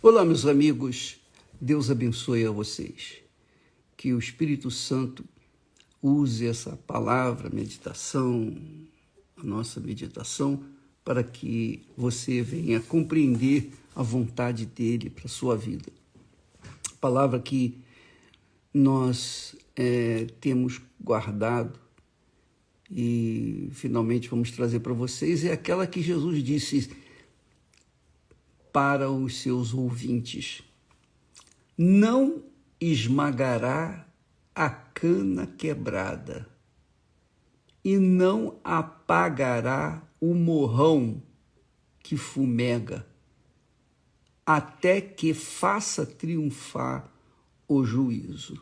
Olá, meus amigos, Deus abençoe a vocês. Que o Espírito Santo use essa palavra, meditação, a nossa meditação, para que você venha compreender a vontade dele para a sua vida. A palavra que nós temos guardado e finalmente vamos trazer para vocês é aquela que Jesus disse para os seus ouvintes: não esmagará a cana quebrada e não apagará o morrão que fumega, até que faça triunfar o juízo.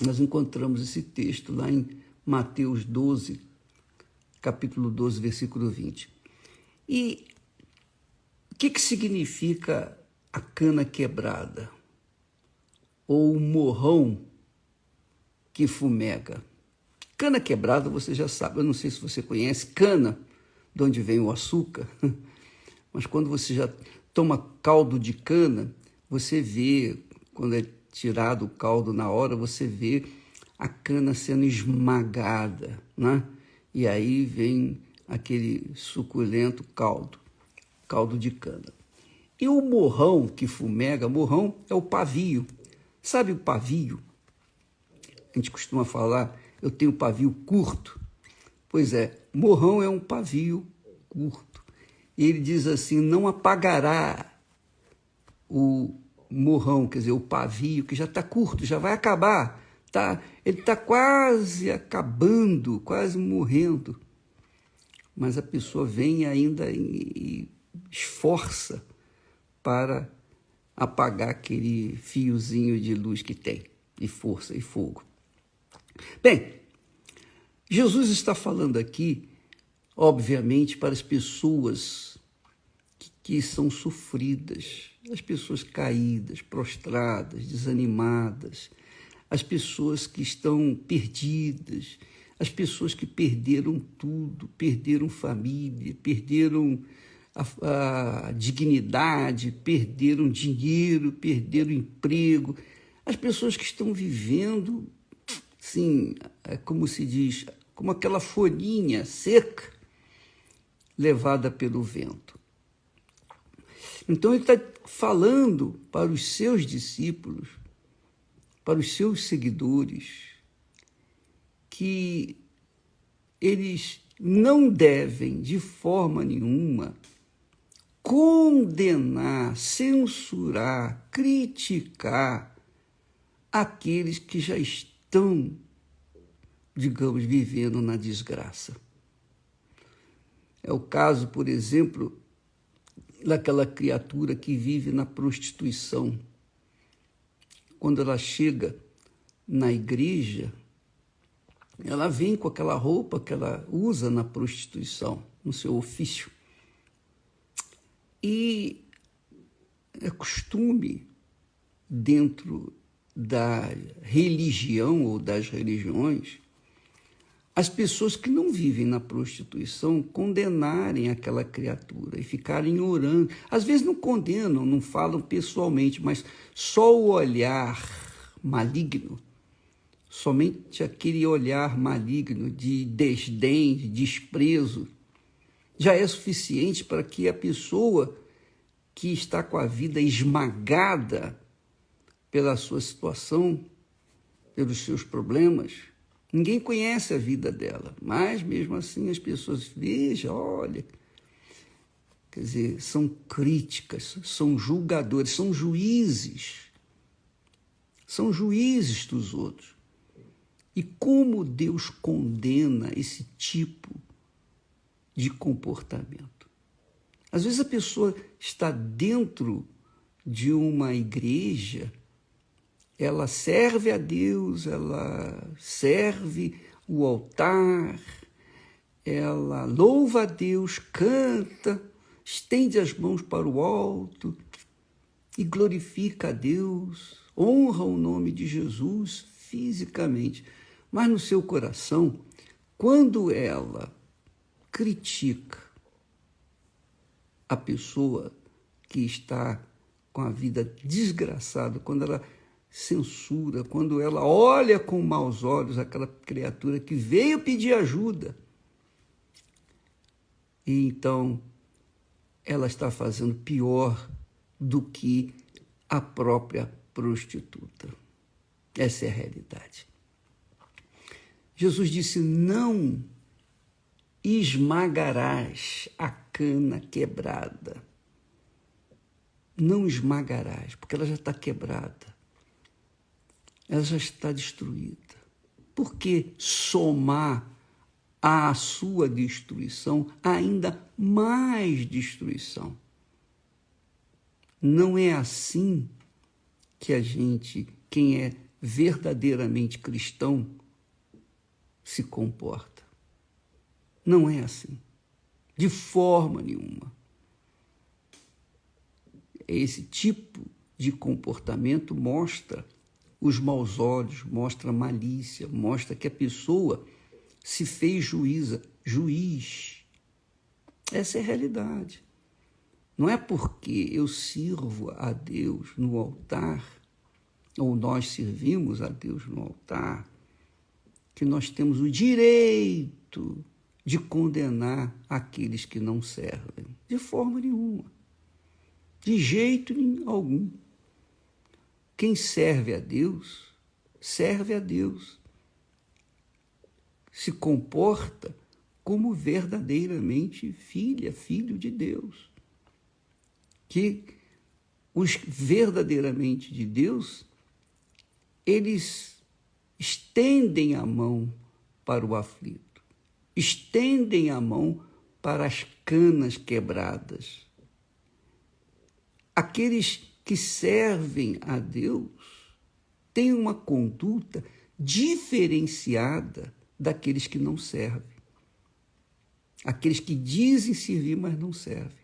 Nós encontramos esse texto lá em Mateus 12, capítulo 12, versículo 20. E o que significa a cana quebrada? Ou o morrão que fumega? Cana quebrada, você já sabe, eu não sei se você conhece, cana, de onde vem o açúcar, mas quando você já toma caldo de cana, você vê, quando é tirado o caldo na hora, você vê a cana sendo esmagada, né? E aí vem aquele suculento caldo de cana. E o morrão que fumega, morrão é o pavio. Sabe o pavio? A gente costuma falar, eu tenho pavio curto. Pois é, morrão é um pavio curto. E ele diz assim, não apagará o morrão, quer dizer, o pavio, que já está curto, já vai acabar. Ele está quase acabando, quase morrendo. Mas a pessoa vem ainda e esforça para apagar aquele fiozinho de luz que tem, de força e fogo. Bem, Jesus está falando aqui, obviamente, para as pessoas que são sofridas, as pessoas caídas, prostradas, desanimadas, as pessoas que estão perdidas, as pessoas que perderam tudo, perderam família, perderam a dignidade, perderam dinheiro, perderam emprego, as pessoas que estão vivendo, sim, como se diz, como aquela folhinha seca levada pelo vento. Então ele está falando para os seus discípulos, para os seus seguidores, que eles não devem, de forma nenhuma, condenar, censurar, criticar aqueles que já estão, digamos, vivendo na desgraça. É o caso, por exemplo, daquela criatura que vive na prostituição. Quando ela chega na igreja, ela vem com aquela roupa que ela usa na prostituição, no seu ofício. E é costume, dentro da religião ou das religiões, as pessoas que não vivem na prostituição condenarem aquela criatura e ficarem orando. Às vezes não condenam, não falam pessoalmente, mas só o olhar maligno, somente aquele olhar maligno de desdém, de desprezo, já é suficiente para que a pessoa que está com a vida esmagada pela sua situação, pelos seus problemas, ninguém conhece a vida dela, mas mesmo assim as pessoas vejam, olha, quer dizer, são críticas, são julgadores, são juízes dos outros. E como Deus condena esse tipo de comportamento? Às vezes a pessoa está dentro de uma igreja, ela serve a Deus, ela serve o altar, ela louva a Deus, canta, estende as mãos para o alto e glorifica a Deus, honra o nome de Jesus fisicamente. Mas no seu coração, quando ela critica a pessoa que está com a vida desgraçada, quando ela censura, quando ela olha com maus olhos aquela criatura que veio pedir ajuda. E então ela está fazendo pior do que a própria prostituta. Essa é a realidade. Jesus disse: não esmagarás a cana quebrada. Não esmagarás, porque ela já está quebrada. Ela já está destruída. Por que somar à sua destruição ainda mais destruição? Não é assim que a gente, quem é verdadeiramente cristão, se comporta. Não é assim. De forma nenhuma. Esse tipo de comportamento mostra os maus olhos, mostra malícia, mostra que a pessoa se fez juiz. Essa é a realidade. Não é porque eu sirvo a Deus no altar, ou nós servimos a Deus no altar, que nós temos o direito de condenar aqueles que não servem. De forma nenhuma. De jeito algum. Quem serve a Deus, serve a Deus. Se comporta como verdadeiramente filho de Deus. Que os verdadeiramente de Deus, eles estendem a mão para o aflito, estendem a mão para as canas quebradas. Aqueles que servem a Deus têm uma conduta diferenciada daqueles que não servem. Aqueles que dizem servir, mas não servem.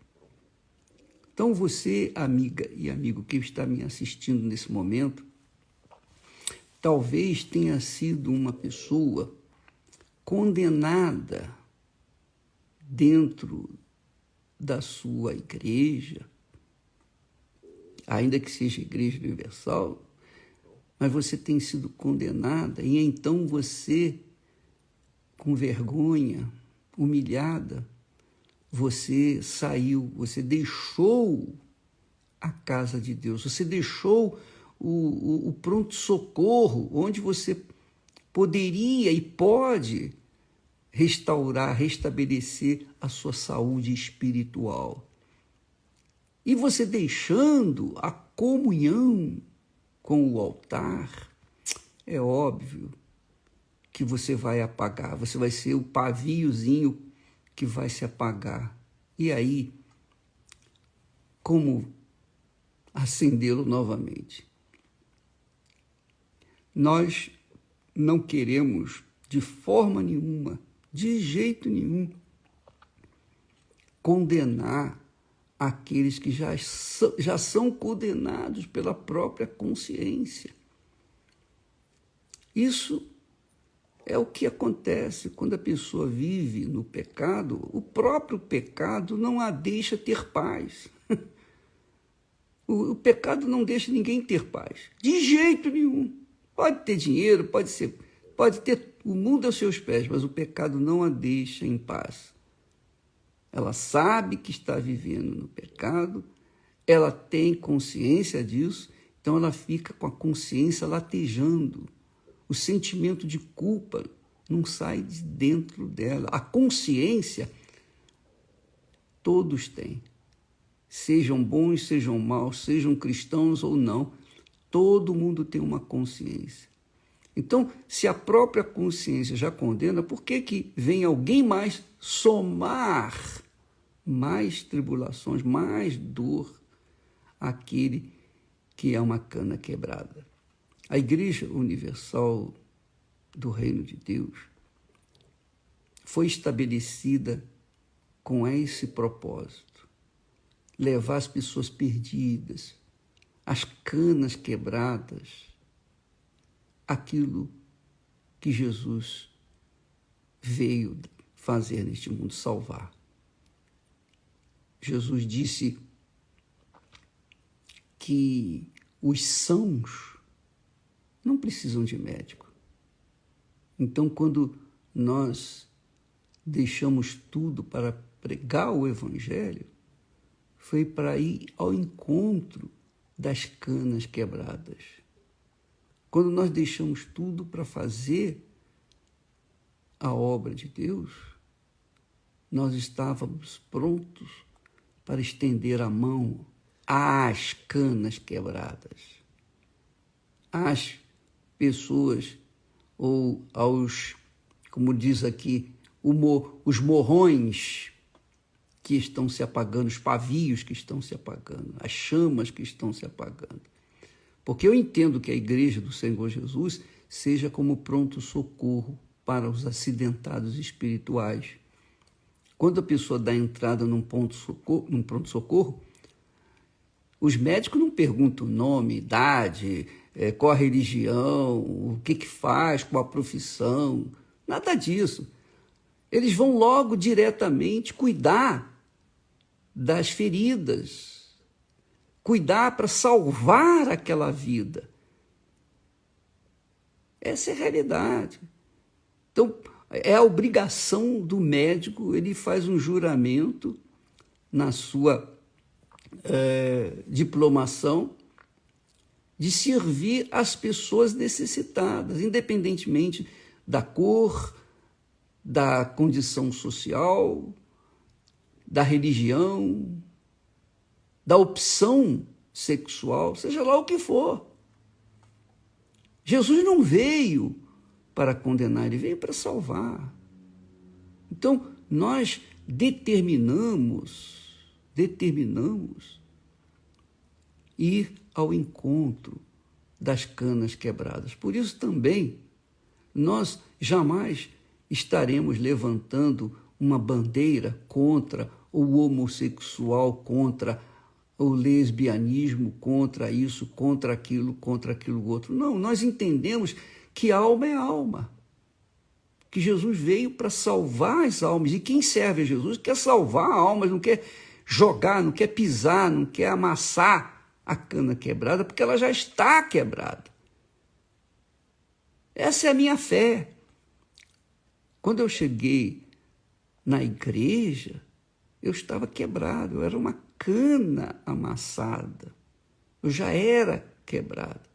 Então você, amiga e amigo que está me assistindo nesse momento, talvez tenha sido uma pessoa condenada dentro da sua igreja, ainda que seja Igreja Universal, mas você tem sido condenada e então você, com vergonha, humilhada, você saiu, você deixou a casa de Deus, você deixou o pronto-socorro, onde você poderia e pode restaurar, restabelecer a sua saúde espiritual. E você deixando a comunhão com o altar, é óbvio que você vai apagar, você vai ser o paviozinho que vai se apagar. E aí, como acendê-lo novamente? Nós não queremos, de forma nenhuma, de jeito nenhum, condenar aqueles que já são condenados pela própria consciência. Isso é o que acontece quando a pessoa vive no pecado. O próprio pecado não a deixa ter paz. O pecado não deixa ninguém ter paz, de jeito nenhum. Pode ter dinheiro, pode ter o mundo aos seus pés, mas o pecado não a deixa em paz. Ela sabe que está vivendo no pecado, ela tem consciência disso, então ela fica com a consciência latejando. O sentimento de culpa não sai de dentro dela. A consciência, todos têm. Sejam bons, sejam maus, sejam cristãos ou não, todo mundo tem uma consciência. Então, se a própria consciência já condena, por que vem alguém mais somar mais tribulações, mais dor àquele que é uma cana quebrada? A Igreja Universal do Reino de Deus foi estabelecida com esse propósito: levar as pessoas perdidas, as canas quebradas, aquilo que Jesus veio fazer neste mundo, salvar. Jesus disse que os sãos não precisam de médico. Então, quando nós deixamos tudo para pregar o Evangelho, foi para ir ao encontro das canas quebradas. Quando nós deixamos tudo para fazer a obra de Deus, nós estávamos prontos para estender a mão às canas quebradas, às pessoas ou aos, como diz aqui, os morrões que estão se apagando, os pavios que estão se apagando, as chamas que estão se apagando. Porque eu entendo que a igreja do Senhor Jesus seja como pronto-socorro para os acidentados espirituais. Quando a pessoa dá entrada num pronto-socorro, os médicos não perguntam nome, idade, qual a religião, o que faz, qual a profissão, nada disso. Eles vão logo diretamente cuidar das feridas, cuidar para salvar aquela vida. Essa é a realidade. Então, é a obrigação do médico, ele faz um juramento na sua diplomação de servir as pessoas necessitadas, independentemente da cor, da condição social, da religião, da opção sexual, seja lá o que for. Jesus não veio para condenar, ele veio para salvar. Então, nós determinamos ir ao encontro das canas quebradas. Por isso também, nós jamais estaremos levantando uma bandeira contra o homossexual, contra o lesbianismo, contra isso, contra aquilo outro. Não, nós entendemos que alma é alma, que Jesus veio para salvar as almas, e quem serve a Jesus quer salvar almas, não quer jogar, não quer pisar, não quer amassar a cana quebrada, porque ela já está quebrada. Essa é a minha fé. Quando eu cheguei na igreja, eu estava quebrado, eu era uma cana amassada. Eu já era quebrado.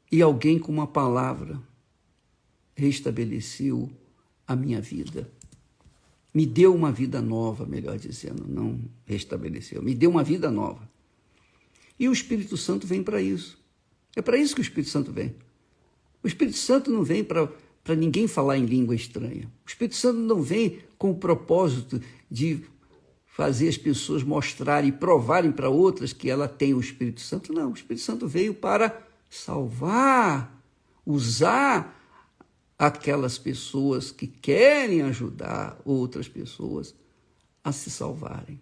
E alguém com uma palavra restabeleceu a minha vida. Me deu uma vida nova, melhor dizendo, não restabeleceu, me deu uma vida nova. E o Espírito Santo vem para isso. É para isso que o Espírito Santo vem. O Espírito Santo não vem para ninguém falar em língua estranha. O Espírito Santo não vem com o propósito de fazer as pessoas mostrarem e provarem para outras que ela tem o Espírito Santo. Não, o Espírito Santo veio para salvar, usar aquelas pessoas que querem ajudar outras pessoas a se salvarem.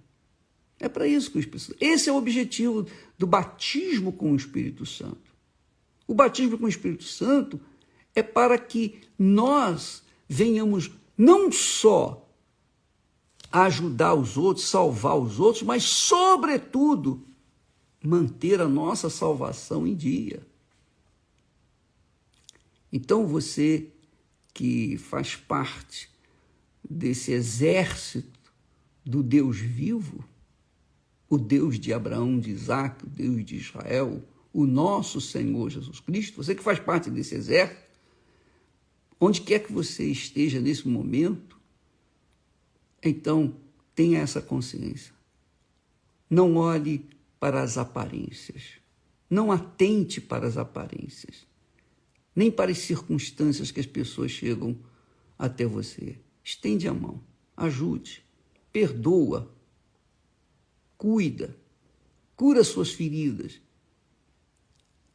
É para isso que o Espírito Santo... Esse é o objetivo do batismo com o Espírito Santo. O batismo com o Espírito Santo é para que nós venhamos não só ajudar os outros, salvar os outros, mas, sobretudo, manter a nossa salvação em dia. Então, você que faz parte desse exército do Deus vivo, o Deus de Abraão, de Isaac, o Deus de Israel, o nosso Senhor Jesus Cristo, você que faz parte desse exército, onde quer que você esteja nesse momento, então tenha essa consciência. Não olhe para as aparências, não atente para as aparências, nem para as circunstâncias que as pessoas chegam até você. Estende a mão, ajude, perdoa, cuida, cura suas feridas,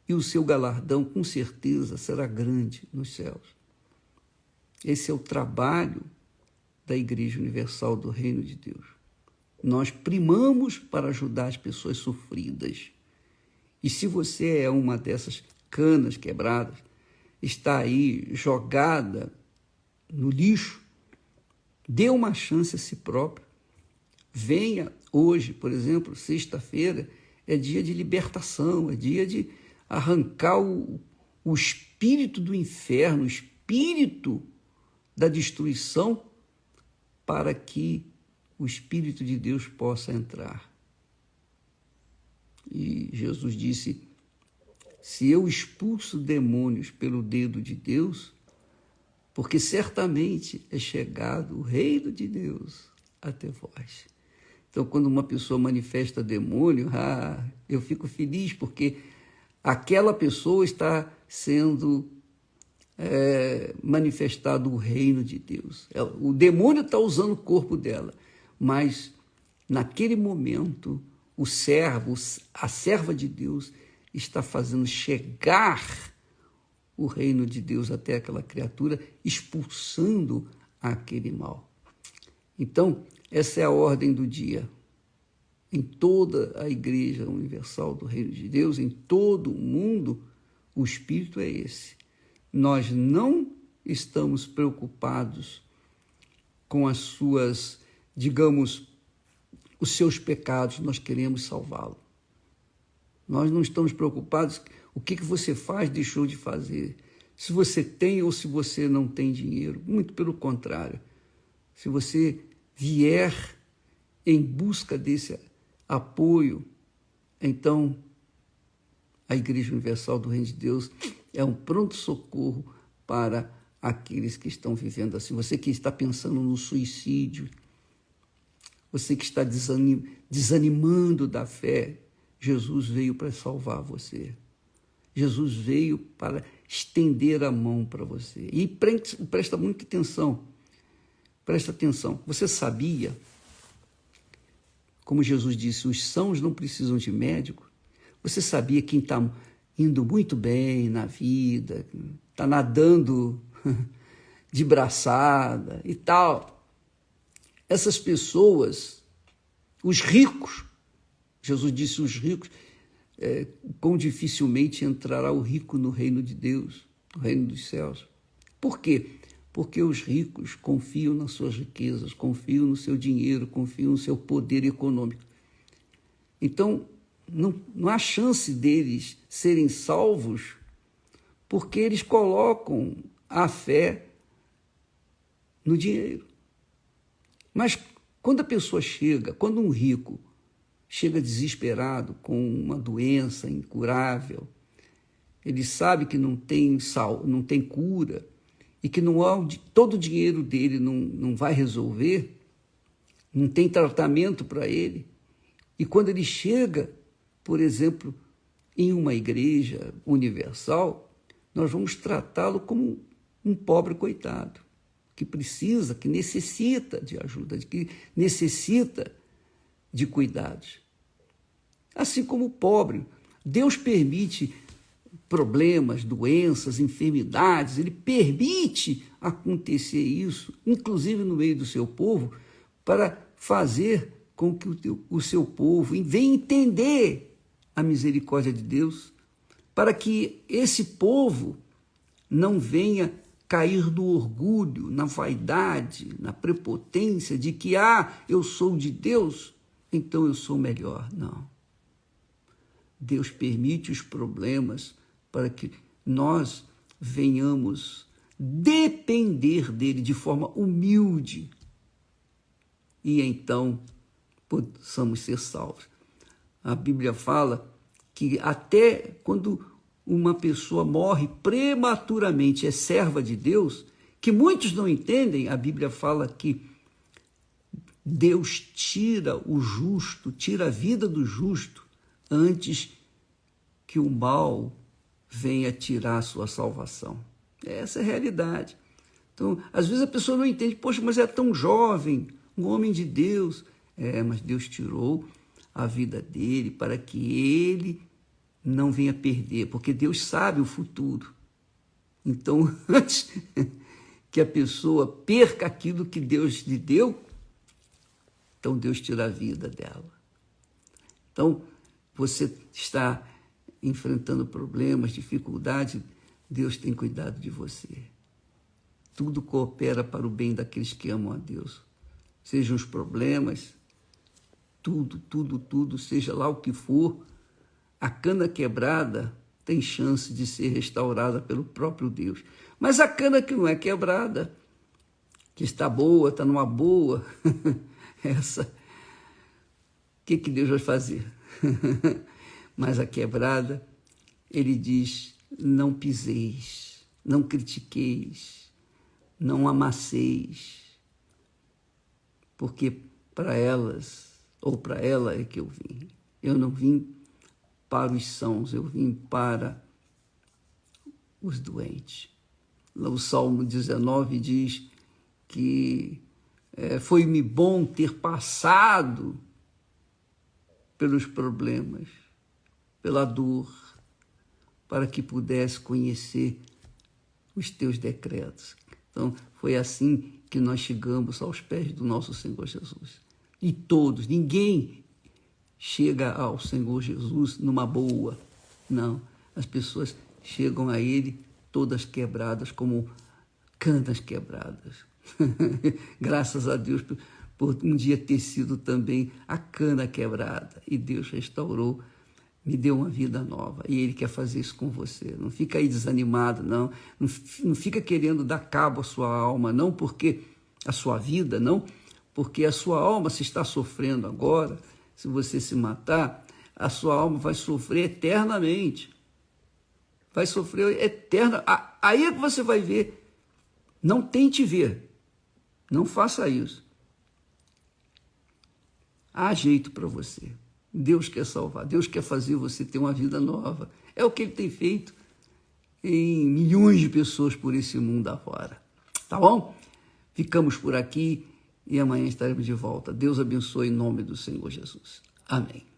e o seu galardão, com certeza, será grande nos céus. Esse é o trabalho da Igreja Universal do Reino de Deus. Nós primamos para ajudar as pessoas sofridas. E se você é uma dessas canas quebradas, está aí jogada no lixo, dê uma chance a si próprio. venha hoje, por exemplo, sexta-feira, é dia de libertação, é dia de arrancar o espírito do inferno, o espírito da destruição, para que o Espírito de Deus possa entrar. E Jesus disse, se eu expulso demônios pelo dedo de Deus, porque certamente é chegado o reino de Deus até vós. Então, quando uma pessoa manifesta demônio, eu fico feliz, porque aquela pessoa está sendo manifestado o reino de Deus. O demônio está usando o corpo dela, mas naquele momento o servo, a serva de Deus está fazendo chegar o reino de Deus até aquela criatura, expulsando aquele mal. Então, essa é a ordem do dia. Em toda a Igreja Universal do Reino de Deus, em todo o mundo, o espírito é esse. Nós não estamos preocupados com as suas, digamos, os seus pecados, nós queremos salvá-lo. Nós não estamos preocupados o que você faz, deixou de fazer, se você tem ou se você não tem dinheiro. Muito pelo contrário. Se você vier em busca desse apoio, então a Igreja Universal do Reino de Deus é um pronto-socorro para aqueles que estão vivendo assim. Você que está pensando no suicídio, você que está desanimando da fé, Jesus veio para salvar você. Jesus veio para estender a mão para você. E presta muita atenção. Presta atenção. Você sabia, como Jesus disse, os sãos não precisam de médico? Você sabia quem está indo muito bem na vida, está nadando de braçada e tal? Essas pessoas, os ricos, Jesus disse, os ricos, quão dificilmente entrará o rico no reino de Deus, no reino dos céus. Por quê? Porque os ricos confiam nas suas riquezas, confiam no seu dinheiro, confiam no seu poder econômico. Então, não há chance deles serem salvos, porque eles colocam a fé no dinheiro. Mas quando a pessoa chega, quando um rico chega desesperado com uma doença incurável, ele sabe que não tem cura e que todo o dinheiro dele não vai resolver, não tem tratamento para ele. E quando ele chega, por exemplo, em uma igreja universal, nós vamos tratá-lo como um pobre coitado, que precisa, que necessita de ajuda, que necessita de cuidados. Assim como o pobre, Deus permite problemas, doenças, enfermidades, Ele permite acontecer isso, inclusive no meio do seu povo, para fazer com que o seu povo venha entender a misericórdia de Deus, para que esse povo não venha cair no orgulho, na vaidade, na prepotência de que, eu sou de Deus, então eu sou melhor. Não. Deus permite os problemas para que nós venhamos depender dele de forma humilde e então possamos ser salvos. A Bíblia fala que até quando uma pessoa morre prematuramente, é serva de Deus, que muitos não entendem, a Bíblia fala que Deus tira o justo, tira a vida do justo, antes que o mal venha tirar a sua salvação. Essa é a realidade. Então, às vezes a pessoa não entende, poxa, mas é tão jovem, um homem de Deus. Mas Deus tirou a vida dele para que ele não venha perder, porque Deus sabe o futuro. Então, antes que a pessoa perca aquilo que Deus lhe deu, então Deus tira a vida dela. Então, você está enfrentando problemas, dificuldades, Deus tem cuidado de você. Tudo coopera para o bem daqueles que amam a Deus. Sejam os problemas, tudo, seja lá o que for, a cana quebrada tem chance de ser restaurada pelo próprio Deus. Mas a cana que não é quebrada, que está boa, está numa boa, essa, o que Deus vai fazer? Mas a quebrada, ele diz, não piseis, não critiqueis, não amasseis, porque para elas, ou para ela é que eu vim. Eu não vim para os sãos, eu vim para os doentes. O Salmo 19 diz que foi-me bom ter passado pelos problemas, pela dor, para que pudesse conhecer os teus decretos. Então, foi assim que nós chegamos aos pés do nosso Senhor Jesus. E todos, ninguém chega ao Senhor Jesus numa boa. Não, as pessoas chegam a Ele todas quebradas, como canas quebradas. Graças a Deus por um dia ter sido também a cana quebrada. E Deus restaurou, me deu uma vida nova. E Ele quer fazer isso com você. Não fica aí desanimado, não. Não fica querendo dar cabo à sua alma, não porque a sua vida, não. Porque a sua alma, se está sofrendo agora, se você se matar, a sua alma vai sofrer eternamente. Vai sofrer eterna. Aí é que você vai ver. Não tente ver. Não faça isso. Há jeito para você. Deus quer salvar. Deus quer fazer você ter uma vida nova. É o que Ele tem feito em milhões de pessoas por esse mundo afora. Tá bom? Ficamos por aqui e amanhã estaremos de volta. Deus abençoe em nome do Senhor Jesus. Amém.